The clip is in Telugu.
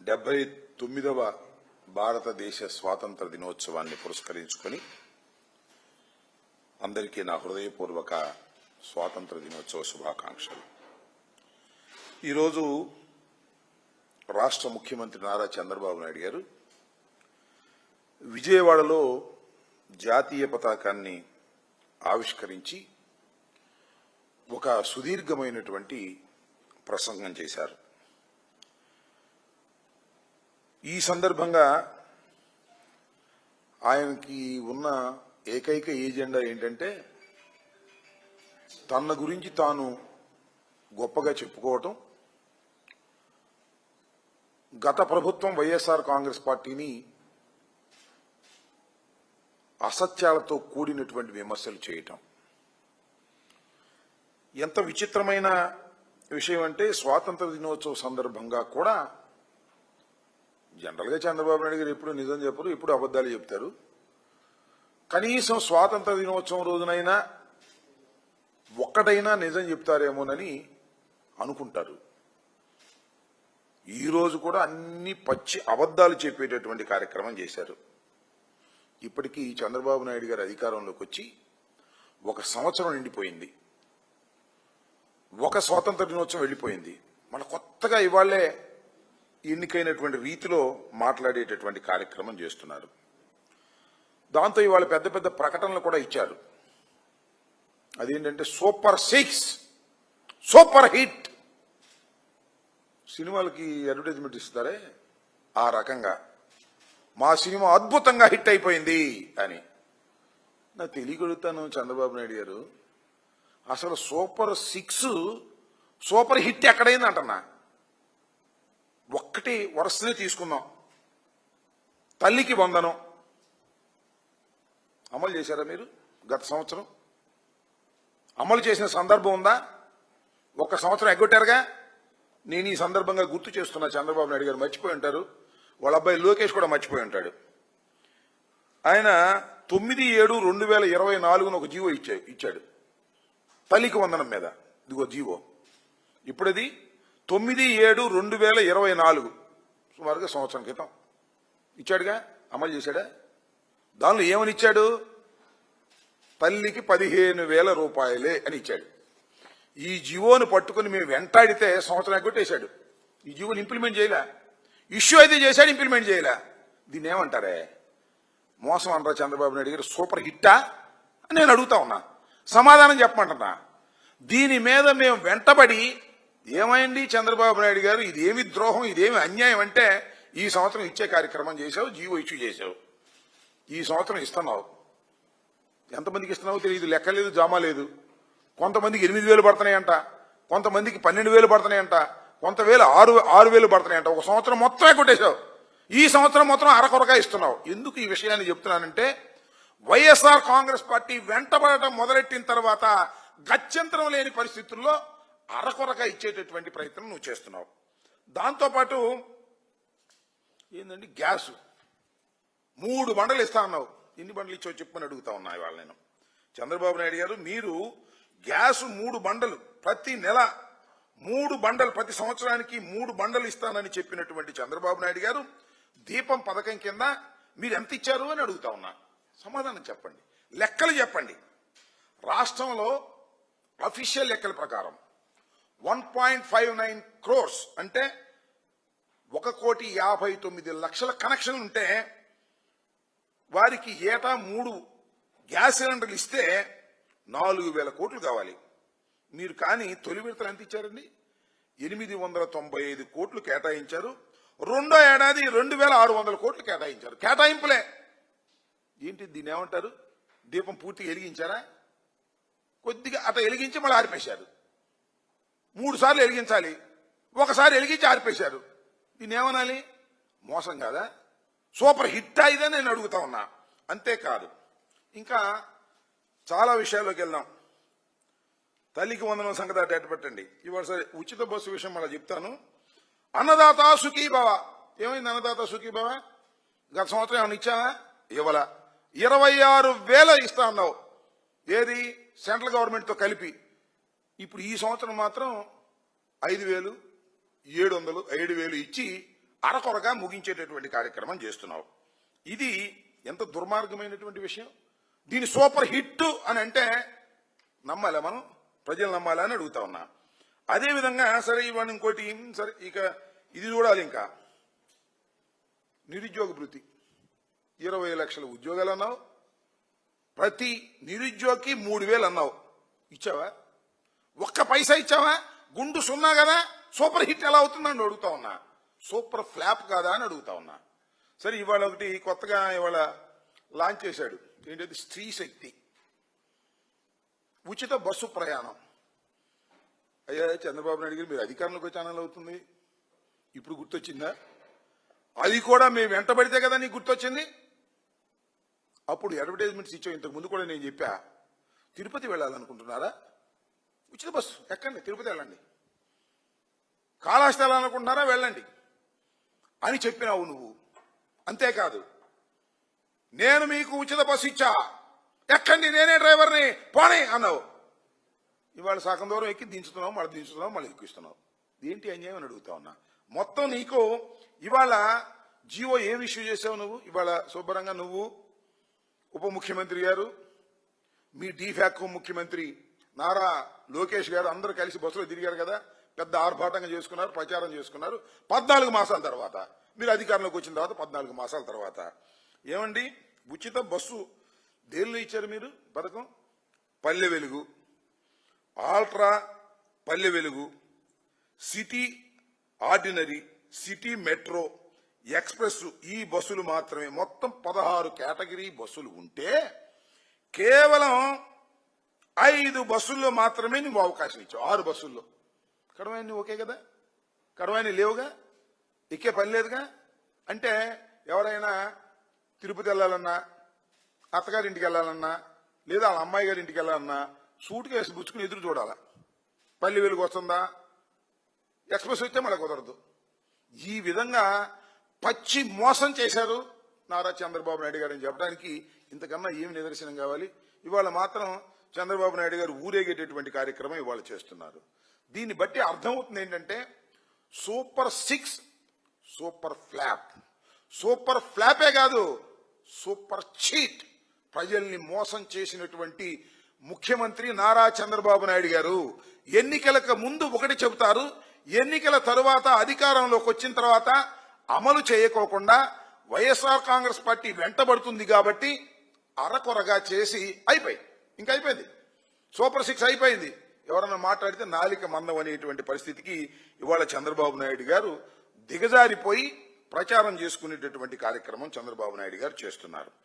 79వ భారతదేశ స్వాతంత్ర దినోత్సవాన్ని పురస్కరించుకొని అందరికీ నా హృదయపూర్వక స్వాతంత్ర దినోత్సవ శుభాకాంక్షలు. ఈరోజు రాష్ట్ర ముఖ్యమంత్రి నారా చంద్రబాబు నాయుడు గారు విజయవాడలో జాతీయ పతాకాన్ని ఆవిష్కరించి ఒక సుదీర్ఘమైనటువంటి ప్రసంగం చేశారు. ఈ సందర్భంగా ఆయనకి ఉన్న ఏకైక ఏజెండా ఏంటంటే తన గురించి తాను గొప్పగా చెప్పుకోవటం, గత ప్రభుత్వం వైఎస్ఆర్ కాంగ్రెస్ పార్టీని అసత్యాలతో కూడినటువంటి విమర్శలు చేయటం. ఎంత విచిత్రమైన విషయం అంటే స్వాతంత్ర దినోత్సవ సందర్భంగా కూడా జనరల్గా చంద్రబాబు నాయుడు గారు ఎప్పుడు నిజం చెప్పరు, ఎప్పుడు అబద్ధాలు చెప్తారు. కనీసం స్వాతంత్ర దినోత్సవం రోజునైనా ఒక్కటైనా నిజం చెప్తారేమోనని అనుకుంటారు. ఈ రోజు కూడా అన్ని పచ్చి అబద్ధాలు చెప్పేటటువంటి కార్యక్రమం చేశారు. ఇప్పటికీ చంద్రబాబు నాయుడు గారు అధికారంలోకి వచ్చి 1 సంవత్సరం నిండిపోయింది. ఒక స్వాతంత్ర దినోత్సవం వెళ్ళిపోయింది. మన కొత్తగా ఇవాళ్లే ఎన్నికైనటువంటి రీతిలో మాట్లాడేటటువంటి కార్యక్రమం చేస్తున్నారు. దాంతో ఇవాళ పెద్ద పెద్ద ప్రకటనలు కూడా ఇచ్చారు. అదేంటంటే సూపర్ 6, సూపర్ హిట్. సినిమాలకి అడ్వర్టైజ్మెంట్ ఇస్తారే ఆ రకంగా మా సినిమా అద్భుతంగా హిట్ అయిపోయింది అని. నాకు తెలియగలుగుతాను చంద్రబాబు నాయుడు గారు, అసలు సూపర్ 6 సూపర్ హిట్ ఎక్కడైంది అంటున్నా. ఒక్కటి వరుసనే తీసుకుందాం. తల్లికి వందనం అమలు చేశారా మీరు? గత సంవత్సరం అమలు చేసిన సందర్భం ఉందా? 1 సంవత్సరం ఎగ్గొట్టారుగా. నేను ఈ సందర్భంగా గుర్తు చేస్తున్నా. చంద్రబాబు నాయుడు గారు మర్చిపోయి ఉంటారు, వాళ్ళ అబ్బాయి లోకేష్ కూడా మర్చిపోయి ఉంటాడు. ఆయన 9/7/2024 ఒక జీవో ఇచ్చాడు తల్లికి వందనం మీద. ఇదిగో జీవో. ఇప్పుడు అది 9/7/2024 సుమారుగా సంవత్సరం క్రితం ఇచ్చాడుగా. అమలు చేశాడా? దానిలో ఏమని ఇచ్చాడు? తల్లికి 15,000 రూపాయలే అని ఇచ్చాడు. ఈ జీవోను పట్టుకుని మేము వెంటాడితే సంవత్సరం ఎగ్గొట్టేశాడు. ఈ జీవోని ఇంప్లిమెంట్ చేయలే. ఇష్యూ అయితే చేశాడు, ఇంప్లిమెంట్ చేయలే. దీన్ని ఏమంటారే? మోసం అనరా చంద్రబాబు నాయుడు గారు? సూపర్ హిట్టా అని నేను అడుగుతా ఉన్నా. సమాధానం చెప్పమంటున్నా. దీని మీద మేము వెంటబడి ఏమైంది చంద్రబాబు నాయుడు గారు, ఇదేమి ద్రోహం, ఇదేమి అన్యాయం అంటే ఈ సంవత్సరం ఇచ్చే కార్యక్రమం చేశావు, జీవో ఇష్యూ చేశావు. ఈ సంవత్సరం ఇస్తున్నావు. ఎంతమందికి ఇస్తున్నావో తెలియదు, లెక్క లేదు, జామా లేదు. కొంతమందికి 8,000 పడుతున్నాయంట, కొంతమందికి 12,000 పడుతున్నాయంట, కొంతవేళ 6,000 పడుతున్నాయంట. 1 సంవత్సరం మొత్తం కొట్టేశావు. ఈ సంవత్సరం మొత్తం అరకొరగా ఇస్తున్నావు. ఎందుకు ఈ విషయాన్ని చెప్తున్నానంటే వైఎస్ఆర్ కాంగ్రెస్ పార్టీ వెంటబడటం మొదలెట్టిన తర్వాత గత్యంతరం లేని పరిస్థితుల్లో అరకొరగా ఇచ్చేటటువంటి ప్రయత్నం నువ్వు చేస్తున్నావు. దాంతోపాటు ఏంటంటే గ్యాసు 3 బండలు ఇస్తా అన్నావు. ఎన్ని బండలు ఇచ్చావు చెప్పని అడుగుతా ఉన్నా ఇవాళ నేను. చంద్రబాబు నాయుడు గారు, మీరు గ్యాసు 3 బండలు ప్రతి నెల 3 బండలు ప్రతి సంవత్సరానికి 3 బండలు ఇస్తానని చెప్పినటువంటి చంద్రబాబు నాయుడు గారు దీపం పథకం కింద మీరు ఎంత ఇచ్చారు అని అడుగుతా ఉన్నా. సమాధానం చెప్పండి, లెక్కలు చెప్పండి. రాష్ట్రంలో అఫీషియల్ లెక్కల ప్రకారం 1.59 crores అంటే 1,59,00,000 కనెక్షన్లు ఉంటే వారికి ఏటా 3 గ్యాస్ సిలిండర్లు ఇస్తే 4,000 కోట్లు కావాలి. మీరు కానీ తొలి విడతలు ఎంత ఇచ్చారండి? 895 కోట్లు కేటాయించారు. రెండో ఏడాది 2,600 కోట్లు కేటాయించారు. కేటాయింపులే. ఏంటి దీన్ని ఏమంటారు? దీపం పూర్తిగా వెలిగించారా? కొద్దిగా అట వెలిగించి మళ్ళీ ఆరిపేశారు. 3 సార్లు వెలిగించాలి, ఒకసారి వెలిగించి ఆరిపేశారు. దీన్ని ఏమనాలి? మోసం కాదా? సూపర్ హిట్ ఇదని నేను అడుగుతా ఉన్నా. అంతేకాదు, ఇంకా చాలా విషయాల్లోకి వెళ్దాం. తల్లికి వందనం సంగతి అడ్డు పెట్టండి. ఇవాళ సరే ఉచిత బస్సు విషయం మళ్ళీ చెప్తాను. అన్నదాత సుఖీభవ. ఏమైంది అన్నదాత సుఖీభవ? గత సంవత్సరం ఏమైనా ఇచ్చావా? ఇవ్వాల. 26,000 ఇస్తా అన్నావు. ఏది? సెంట్రల్ గవర్నమెంట్తో కలిపి. ఇప్పుడు ఈ సంవత్సరం మాత్రం 5,700 ఇచ్చి అరకొరగా ముగించేటటువంటి కార్యక్రమం చేస్తున్నావు. ఇది ఎంత దుర్మార్గమైనటువంటి విషయం. దీని సూపర్ హిట్ అని అంటే నమ్మాలా మనం? ప్రజలు నమ్మాలా అని అడుగుతా ఉన్నా. అదేవిధంగా సరే ఇవాళ ఇంకోటి, సరే ఇక ఇది చూడాలి. ఇంకా నిరుద్యోగ భృతి 20 లక్షల ఉద్యోగాలు అన్నావు, ప్రతి నిరుద్యోగికి 3,000 అన్నావు. ఇచ్చావా? ఒక్క పైసా ఇచ్చావా? గుండు సున్నా కదా, సూపర్ హిట్ ఎలా అవుతుందని అడుగుతా ఉన్నా. సూపర్ ఫ్లాప్ కాదా అని అడుగుతా ఉన్నా. సరే ఇవాళ ఒకటి కొత్తగా ఇవాళ లాంచ్ చేశాడు. ఏంటది? స్త్రీ శక్తి ఉచిత బస్సు ప్రయాణం. అయ్యా చంద్రబాబు నాయుడు గారు, మీరు అధికారంలోకి వచ్చే ఛానల్ అవుతుంది, ఇప్పుడు గుర్తొచ్చిందా? అది కూడా మేము వెంటబడితే కదా నీకు గుర్తొచ్చింది. అప్పుడు అడ్వర్టైజ్మెంట్స్ ఇచ్చావు. ఇంతకు ముందు కూడా నేను చెప్పా, తిరుపతి వెళ్ళాలనుకుంటున్నారా? ఉచిత బస్సు ఎక్కండి, తిరుపతి వెళ్ళండి. కాళహస్తి వెళ్ళాలనుకుంటున్నారా? వెళ్ళండి అని చెప్పినావు నువ్వు. అంతేకాదు, నేను మీకు ఉచిత బస్సు ఇచ్చా, ఎక్కండి, నేనే డ్రైవర్ని, పోనీ అన్నావు. ఇవాళ సగం దూరం ఎక్కి దించుతున్నావు, మళ్ళీ ఎక్కిస్తున్నావు. ఏంటి అన్యాయం అని అడుగుతా ఉన్నా. మొత్తం నీకు ఇవాళ జియో ఏం ఇష్యూ చేసావు నువ్వు? ఇవాళ శుభ్రంగా నువ్వు, ఉప ముఖ్యమంత్రి గారు, మీ డీఫాక్ో ముఖ్యమంత్రి నారా లోకేష్ గారు అందరూ కలిసి బస్సులో తిరిగారు కదా, పెద్ద ఆర్భాటంగా చేసుకున్నారు, ప్రచారం చేసుకున్నారు. 14 మాసాల తర్వాత మీరు అధికారంలోకి వచ్చిన తర్వాత 14 మాసాల తర్వాత ఏమండి ఉచిత బస్సు దేనిలో ఇచ్చారు మీరు పథకం? Palle Velugu, ultra Palle Velugu, city ordinary, city metro, express, ఈ బస్సులు మాత్రమే. మొత్తం 16 కేటగిరీ బస్సులు ఉంటే కేవలం 5 బస్సుల్లో మాత్రమే నువ్వు అవకాశం ఇచ్చావు. 6 బస్సుల్లో. కడవాయిని ఓకే కదా, కడవాయిని లేవుగా, ఎక్కే పని లేదుగా. అంటే ఎవరైనా తిరుపతి వెళ్ళాలన్నా, అత్తగారింటికి వెళ్ళాలన్నా, లేదా వాళ్ళ అమ్మాయి గారి ఇంటికి వెళ్ళాలన్నా సూట్ కేసు పుచ్చుకుని ఎదురు చూడాలా. పల్లె వెలుగు వస్తుందా, ఎక్స్ప్రెస్ వస్తే మళ్ళీ కుదరదు. ఈ విధంగా పచ్చి మోసం చేశారు నారా చంద్రబాబు నాయుడు గారు అని చెప్పడానికి ఇంతకన్నా ఏమి నిదర్శనం కావాలి? ఇవాళ మాత్రం చంద్రబాబు నాయుడు గారు ఊరేగేటటువంటి కార్యక్రమం ఇవాళ చేస్తున్నారు. దీన్ని బట్టి అర్థమవుతుంది ఏంటంటే సూపర్ 6, సూపర్ ఫ్లాప్. సూపర్ ఫ్లాపే కాదు, సూపర్ చీట్. ప్రజల్ని మోసం చేసినటువంటి ముఖ్యమంత్రి నారా చంద్రబాబు నాయుడు గారు ఎన్నికలకు ముందు ఒకటి చెబుతారు, ఎన్నికల తరువాత అధికారంలోకి వచ్చిన తర్వాత అమలు చేయకోకుండా వైఎస్ఆర్ కాంగ్రెస్ పార్టీ వెంటబడుతుంది కాబట్టి అరకొరగా చేసి ఇంకా అయిపోయింది. సూపర్ 6 అయిపోయింది. ఎవరన్నా మాట్లాడితే నాలిక మందం అనేటువంటి పరిస్థితికి ఇవాళ చంద్రబాబు నాయుడు గారు దిగజారిపోయి ప్రచారం చేసుకునేటటువంటి కార్యక్రమం చంద్రబాబు నాయుడు గారు చేస్తున్నారు.